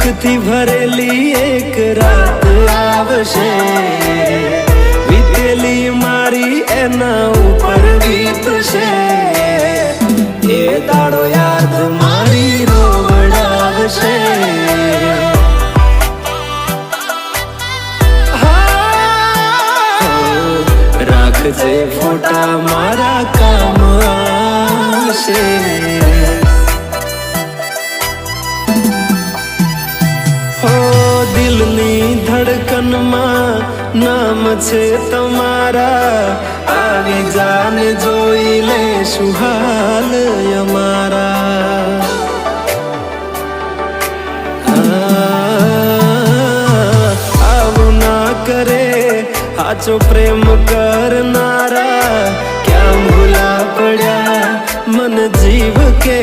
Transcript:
દુઃખથી ભરેલી એક રાત આવશે, વીતેલી મારી એના ઉપર વીતશે, એ દાડો યાદ મારી રોવડાવશે। રાખજે ફોટા મારા કામ આવશે। દિલની ધડકનમાં નામ છે તમારા, આવી જાને જોઈ લેશું હાલ અમારા। આવું ના કરે સાચો પ્રેમ કરનારા, ક્યાં ભૂલા પડ્યા મન જીવ કે